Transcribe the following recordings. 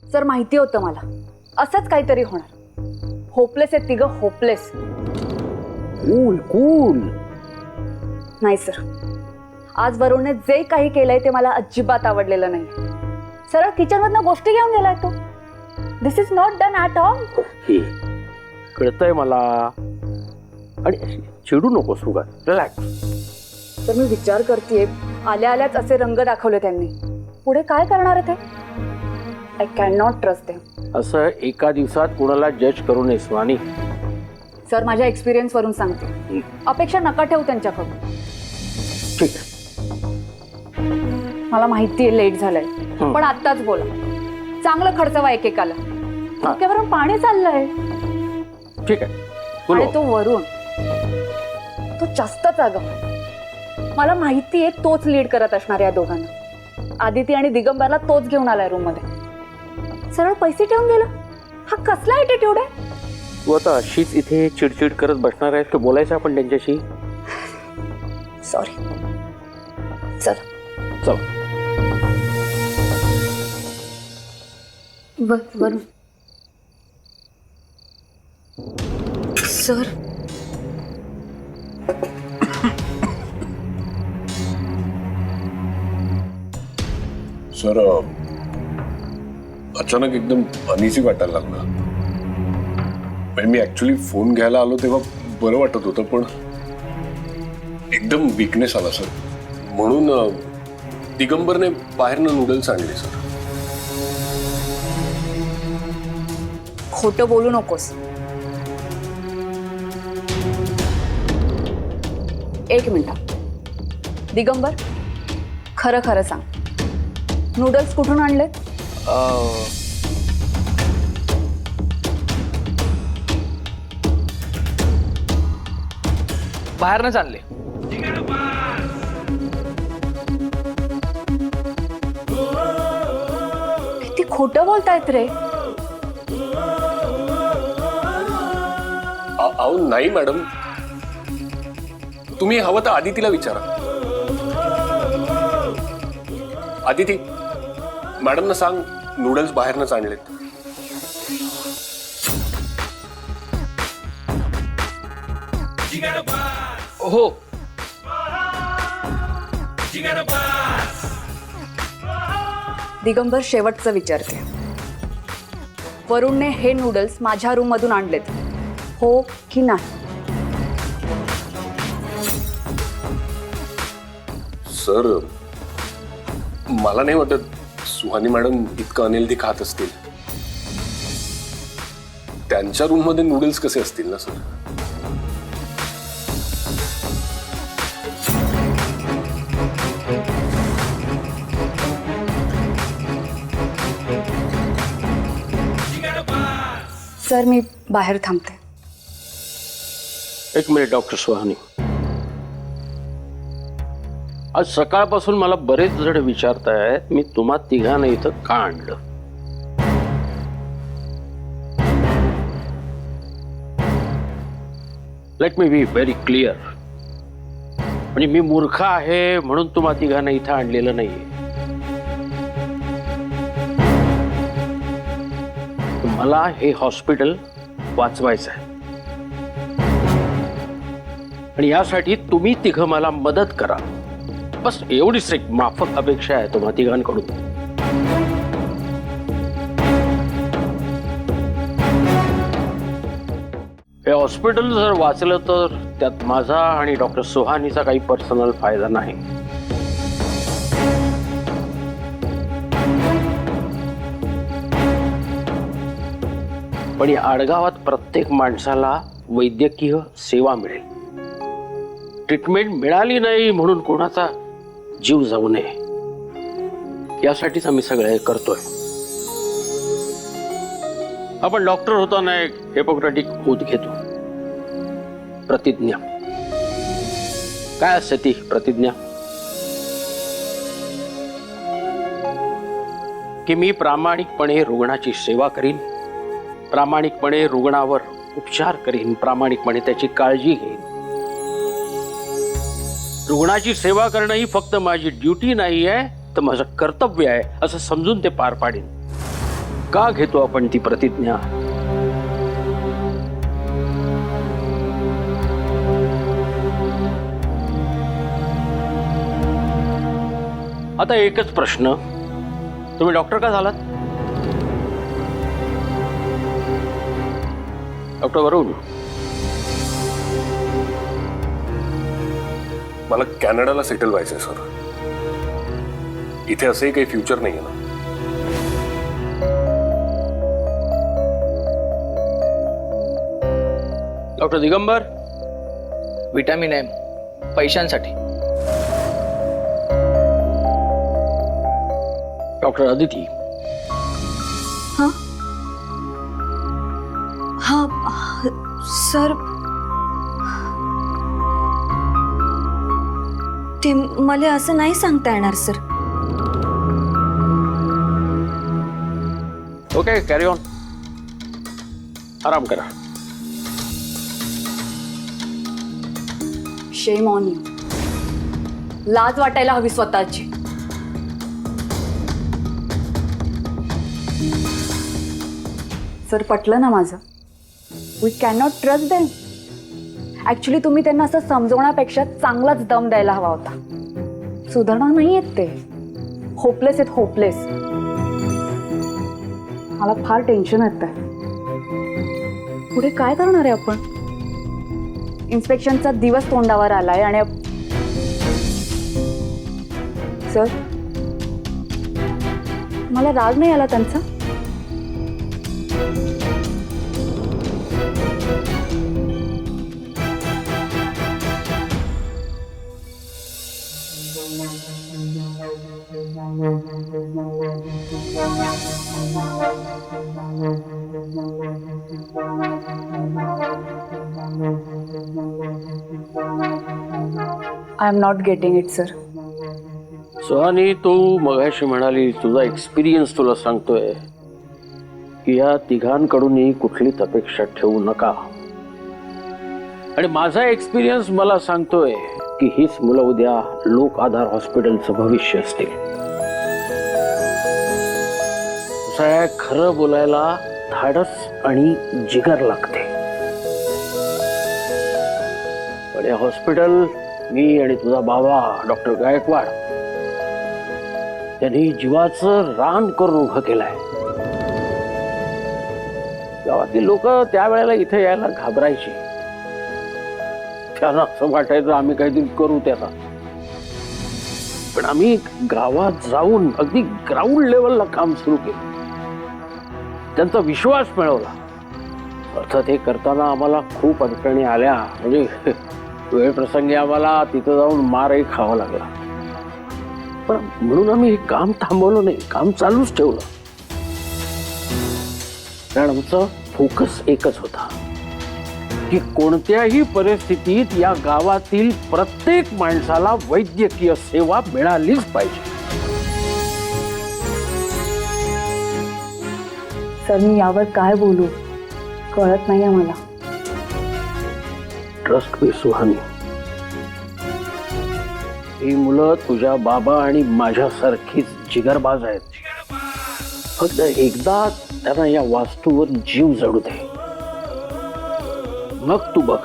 Sir माहिती होतं मला असंच काहीतरी होणार. होपलेस आहेत तिघं, होपलेस. Cool cool. नाही सर, आज वरुणने जे काही केलंय ते मला अजिबात आवडलेलं नाही. सरळ किचनमधनं गोष्टी घेऊन गेलाय तो. This is not done at all. कळतंय मला, आणि चिडू नको सुगा, रिलॅक्स. तर मी विचार करतेय, आल्या आल्याच असे रंग दाखवले त्यांनी, पुढे काय करणार आहे ते. I can not trust them. असं एका दिवसात कुणाला जज करू नये स्वानी. सर माझ्या एक्सपिरियन्स वरून सांगते, अपेक्षा नका ठेवू त्यांच्याकडून. ठीक आहे. मला माहिती आहे लेट झालंय, पण आत्ताच बोला. चांगलं खर्चवा एकेकाला. डोक्यावरून पाणी चाललंय. ठीक आहे. आणि तो वरून, तो जास्तच अगं. मला माहिती आहे तोच लीड करत असणार या दोघांना. आदिती आणि दिगंबरला तोच घेऊन आलाय रूम मध्ये. सरळ पैसे ठेवून गेला. हा कसला ॲटिट्यूड आहे. तू आता अशीच इथे चिडचिड करत बसणार आहेस की बोलायचं आपण त्यांच्याशी? सॉरी. चल चल. वरून सर, सर अचानक एकदम अनइझी वाटायला लागलं. म्हणजे मी ऍक्च्युली फोन घ्यायला आलो तेव्हा बरं वाटत होतं, पण एकदम वीकनेस आला सर. म्हणून दिगंबरने बाहेरनं नूडल्स आणले सर. खोटं बोलू नकोस. एक मिनिट. दिगंबर, खरं खरं सांग, नूडल्स कुठून आणले? बाहेरनंच आणले. किती खोटं बोलतायत रे. अहो नाही मॅडम, तुम्ही हवं तर आदितीला विचारा. आदिती, मॅडमना सांग नूडल्स बाहेरनंच आणलेत. हो. दिगंबर, शेवटचं विचारते. वरुणने हे नूडल्स माझ्या रूम मधून आणलेत, हो की नाही? सर मला नाही वाटत सुहानी मॅडम इतकं अनहेल्दी खात असतील. त्यांच्या रूम मध्ये नूडल्स कसे असतील ना सर? सर मी बाहेर थांबते. एक मिनिट डॉक्टर सुहानी. आज सकाळपासून मला बरेच जण विचारतायत मी तुम्हा तिघांना इथं का आणलं. Let me be very clear. म्हणजे मी मूर्ख आहे म्हणून तुम्हा तिघांना इथं आणलेलं नाहीये. मला हे हॉस्पिटल वाचवायचं आहे आणि यासाठी तुम्ही तिघं मला मदत करा. बस एवढीच एक माफक अपेक्षा आहे तुम्हा तिघांकडून. हे हॉस्पिटल जर वाचलं तर त्यात माझा आणि डॉक्टर सुहानीचा काही पर्सनल फायदा नाही. पण या आडगावात प्रत्येक माणसाला वैद्यकीय सेवा मिळेल. ट्रीटमेंट मिळाली नाही म्हणून कोणाचा जीव जाऊ नये, यासाठीच आम्ही सगळे करतोय. आपण डॉक्टर होताना एक हिपोक्रॅटिक ओथ घेतो, प्रतिज्ञा. काय असते ती प्रतिज्ञा? की मी प्रामाणिकपणे रुग्णाची सेवा करीन, प्रामाणिकपणे रुग्णावर उपचार करीन, प्रामाणिकपणे त्याची काळजी घेईन. रुग्णाची सेवा करणं ही फक्त माझी ड्युटी नाही आहे, तर माझं कर्तव्य आहे असं समजून ते पार पाडीन. का घेतो आपण ती प्रतिज्ञा? आता एकच प्रश्न, तुम्ही डॉक्टर का झालात? डॉक्टर वरुण, मला कॅनडाला सेटल व्हायचंय सर. इथे असंही काही फ्युचर नाहीये ना. डॉक्टर दिगंबर, विटॅमिन एम पैशांसाठी. डॉक्टर अदिती, हाँ हाँ सर, ते मला असं नाही सांगता येणार सर. Okay, carry on. आराम करा. Shame on you. लाज वाटायला हवी स्वतःची. सर, पटलं ना माझं? We can not trust them. Actually तुम्ही त्यांना असं समजवण्यापेक्षा चांगलाच दम द्यायला हवा होता. सुधारणार नाही आहेत ते. होपलेस आहेत, होपलेस. मला फार टेन्शन येतंय. पुढे काय करणार आहे आपण? इन्स्पेक्शनचा दिवस तोंडावर आलाय आणि सर, मला राग नाही आला त्यांचा. I am not getting it sir. Suhani, तू मगाशी म्हणाली तुझा एक्सपिरियन्स तुला सांगतोय की या तिघांकडूनही कुठलीच अपेक्षा ठेवू नका. आणि माझा एक्सपिरियन्स मला सांगतोय की हीच मुलं उद्या लोक आधार हॉस्पिटलचं भविष्य असतील. खरं बोलायला धाडस आणि जिगर लागते. पण हे हॉस्पिटल मी आणि तुझा बाबा डॉक्टर गायकवाड त्यांनी जीवाचं रान करून उभं केलंय. गावातील लोक त्यावेळेला इथे यायला घाबरायची. त्यांना असं वाटायचं आम्ही काहीतरी करू त्याला. पण आम्ही गावात जाऊन अगदी ग्राउंड लेवलला काम सुरू केलं. त्यांचा विश्वास मिळवला. अर्थात हे करताना आम्हाला खूप अडचणी आल्या. म्हणजे वेळ प्रसंगी आम्हाला तिथं जाऊन मारही खावा लागला. पण म्हणून आम्ही हे काम थांबवलं नाही, काम चालूच ठेवलं. कारण आमचा फोकस एकच होता की कोणत्याही परिस्थितीत या गावातील प्रत्येक माणसाला वैद्यकीय सेवा मिळालीच पाहिजे. सर, मी यावर काय बोलू कळत नाहीये मला. ट्रस्ट मी सुहानी, ही मुलं तुझ्या बाबा आणि माझ्यासारखीच जिगरबाज आहेत. फक्त एकदा त्यांना या वास्तूवर जीव जडू दे, मग तू बघ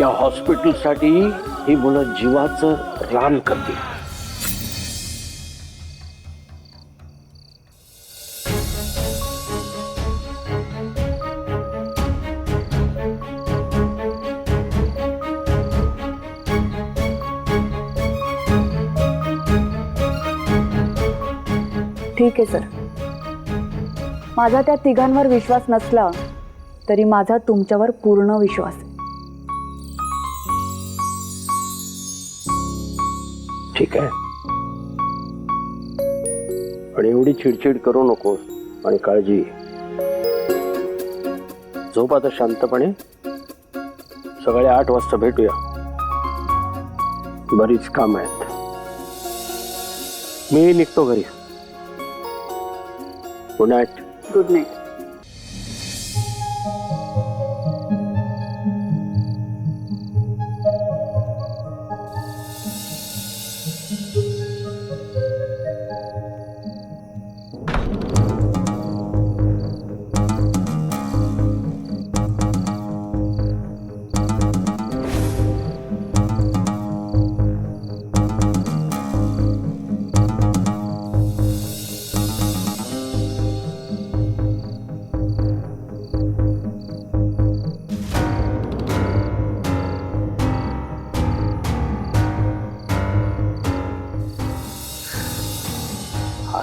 या हॉस्पिटलसाठी ही मुलं जीवाचं रान करतील. ठीक आहे सर. माझा त्या तिघांवर विश्वास नसला तरी माझा तुमच्यावर पूर्ण विश्वास आहे. ठीक आहे, पण एवढी चिडचिड करू नकोस आणि काळजी. झोप आता शांतपणे. सकाळी 8 वाजता भेटूया. बरीच काम आहेत. मी निघतो घरी. Good night. Good night.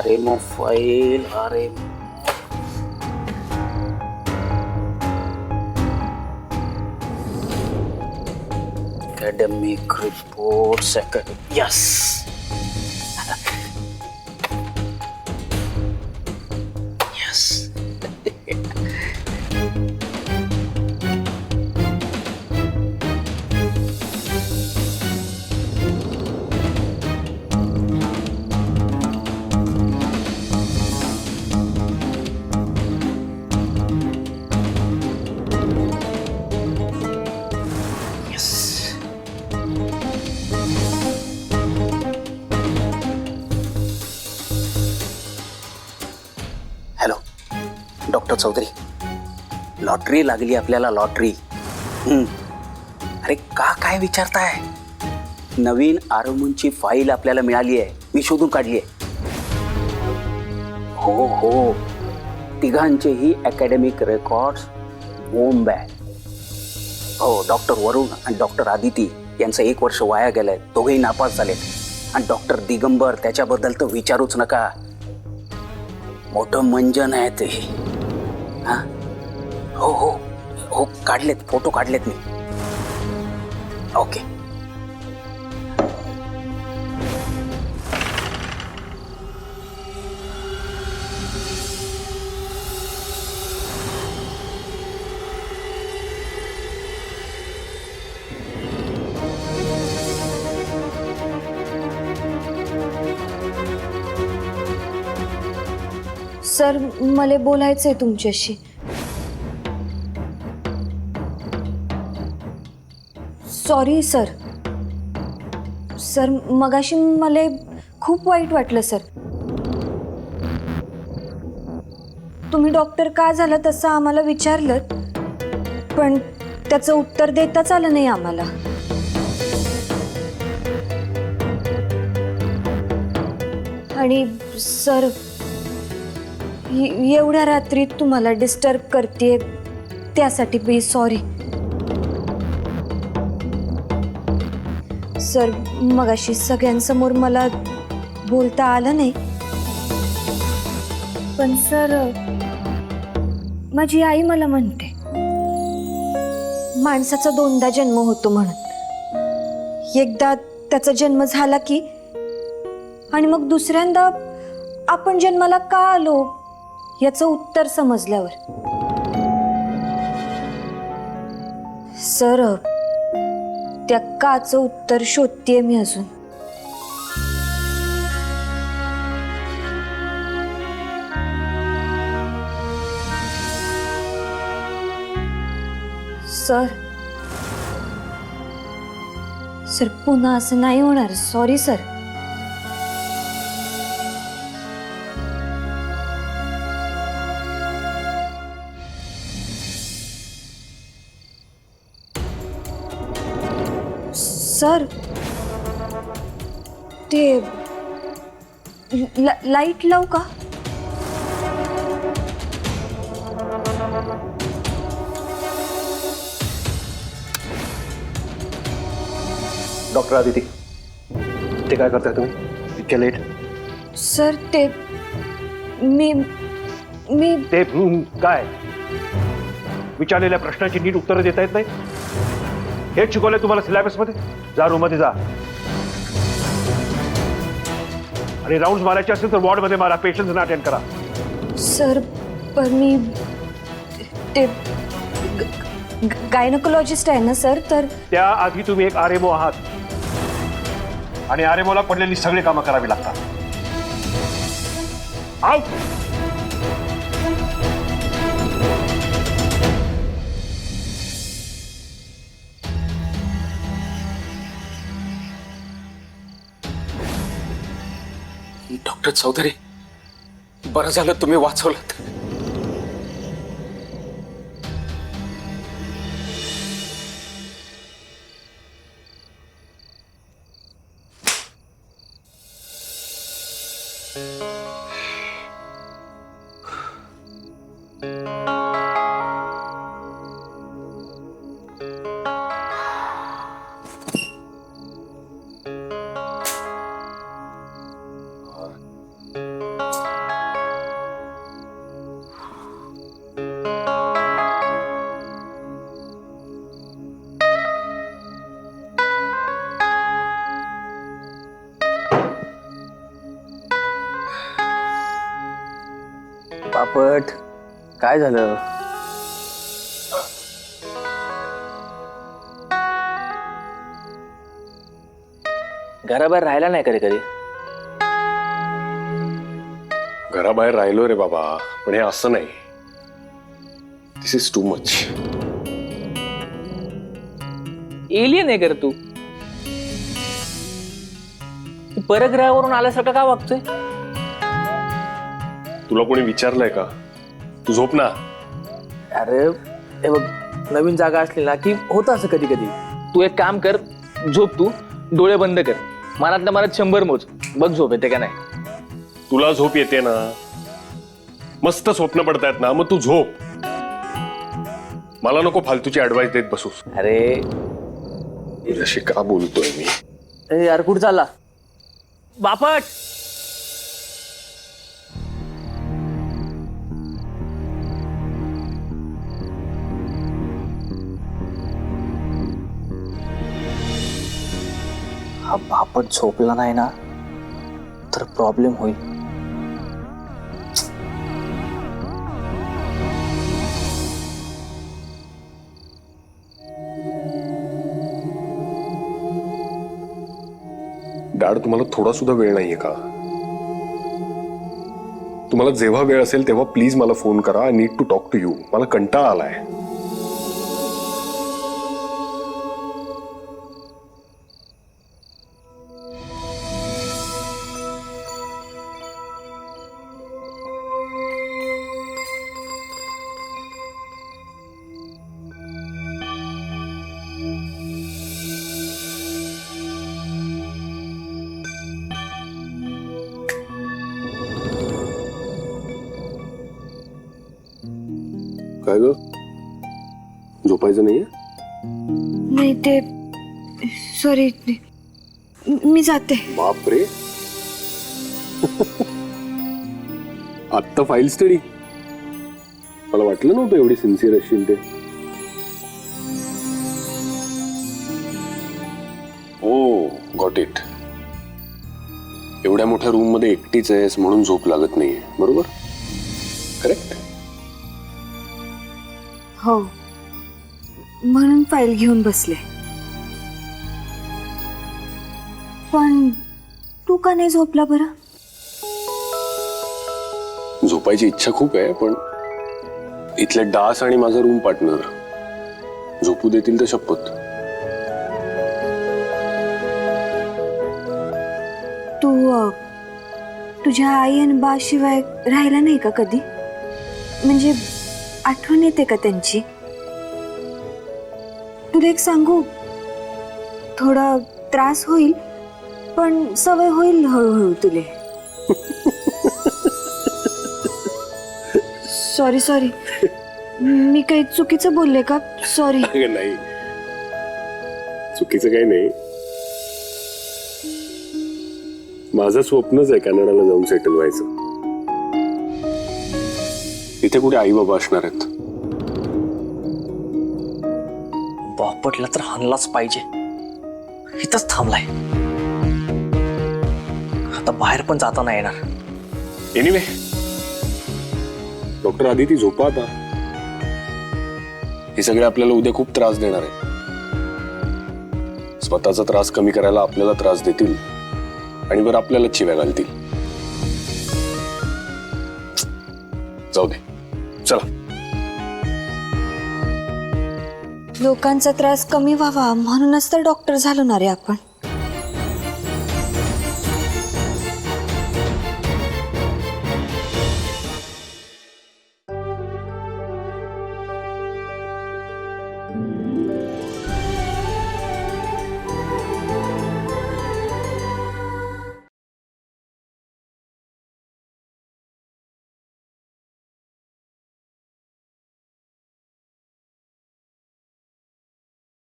आरेमो file academic reports. Yes. Yes. Yes. Hello doctor Chaudhary, lottery लागली आपल्याला, लॉटरी. अरे का काय विचारताय? नवीन आरमूनची फाईल आपल्याला मिळाली आहे, मी शोधून काढली आहे. हो हो, तिघांचेही अकॅडमिक रेकॉर्ड्स बोंब आहे. हो, डॉक्टर वरुण आणि डॉक्टर आदिती यांचं 1 वर्ष वाया गेलंय, दोघेही नापास झालेत. आणि डॉक्टर दिगंबर, त्याच्याबद्दल तर विचारूच नका, मोठं मंजन आहे ते. हां, हो हो हो, काढलेत, फोटो काढलेत मी. ओके. सर, मला बोलायचंय तुमच्याशी. Sorry sir. सर, मगाशी मला खूप वाईट वाटलं सर. तुम्ही डॉक्टर का झालं तसं आम्हाला विचारलं, पण त्याचं उत्तर देताच आलं नाही आम्हाला. आणि सर, एवढ्या रात्री तुम्हाला डिस्टर्ब करते त्यासाठी मी सॉरी. सर, मगाशी सगळ्यांसमोर मला बोलता आलं नाही, पण सर, माझी आई मला म्हणते माणसाचा 2दा जन्म होतो म्हणून. एकदा त्याचा जन्म झाला की, आणि मग दुसऱ्यांदा आपण जन्माला का आलो याचं उत्तर समजल्यावर. सर, त्या काचं उत्तर शोधतेय मी अजून. सर, सर, पुन्हा असं नाही होणार. Sorry sir. सर, ते लाईट लावू का? डॉक्टर आदिती, ते काय करताय तुम्ही इतक्या लेट? सर, ते मी ते काय विचारलेल्या प्रश्नाची नीट उत्तरं देता येत नाही? हेच शिकवलंय तुम्हाला सिलेबसमध्ये? जा रूममध्ये जा, आणि राऊंड मारायचे असेल तर वॉर्डमध्ये मारा, पेशंट्सना अटेंड करा. सर, पण मी ते गायनकोलॉजिस्ट आहे ना सर, तर त्याआधी तुम्ही एक आरएमओ आहात, आणि आरएमओला पडलेली सगळी कामं करावी लागतात. आउट. डॉक्टर चौधरी, बरं झालं तुम्ही वाचवलं. बापट, काय झालं? घराबाहेर राहिला नाही कधी कधी? घराबाहेर राहिलो रे बाबा, पण हे असं नाही. दिस इज टू मच. एलियन आहे कर तू? परग्रहावरून आल्यासारखं का वागतोय? तुला कोणी विचारलंय का? तू झोप ना. अरे हे बघ, नवीन जागा असली ना की होतं असं कधी कधी. तू एक काम कर, झोप तू, डोळे बंद कर, मनातल्या मनात 100 मोज, बघ झोप येते का नाही. तुला झोप येते ना, मस्त स्वप्न पडतायत ना, मग तू झोप. मला नको फालतूची ऍडवाइस देत बसूस. अरे जशी का बोलतोय मी? यार कुठं चालला बापट? हा बापट झोपला नाही ना तर प्रॉब्लेम होईल. डॅड, तुम्हाला थोडा सुद्धा वेळ नाहीये का? तुम्हाला जेव्हा वेळ असेल तेव्हा प्लीज मला फोन करा. I need to talk to you. मला कंटाळा आलाय. काय ग, झोपायचं नाहीये? नाही ते सॉरी, मी जाते. बापरे, आत्ता फाईल स्टडी? मला वाटलं नव्हतं एवढी सिन्सिअर असशील ते. ओ गॉट इट. एवढ्या मोठ्या रूम मध्ये एकटीच आहेस म्हणून झोप लागत नाहीये, बरोबर? करेक्ट. हो, म्हणून फाईल घेऊन बसले. पण तू का नाही झोपला बरं? झोपायची इच्छा खूप आहे, पण इथले डास आणि माझा रूम पार्टनर झोपू देतील तर शपथ. तू तुझ्या आई आणि बा शिवाय राहिला नाही का कधी? म्हणजे आठवण येते का त्यांची? तुला एक सांगू, थोडा त्रास होईल पण सवय होईल हळूहळू तुले. सॉरी सॉरी, मी काही चुकीचं बोलले का? सॉरी. नाही, चुकीचं काही नाही. माझं स्वप्नच आहे कॅनडाला जाऊन सेटल व्हायचं. इथे कुठे आई बाबा असणार आहेत? बापटला तर हाणलाच पाहिजे. इथंच थांबलाय, आता बाहेर पण जाता नाही येणार. एनिवे, डॉक्टर आदिती झोपा आता. हे सगळे आपल्याला उद्या खूप त्रास देणार आहे. स्वतःचा त्रास कमी करायला आपल्याला त्रास देतील आणि बरं आपल्याला चिव्या घालतील. जाऊ दे, चला. लोकांचा त्रास कमी व्हावा म्हणूनच तर डॉक्टर झालो ना रे आपण.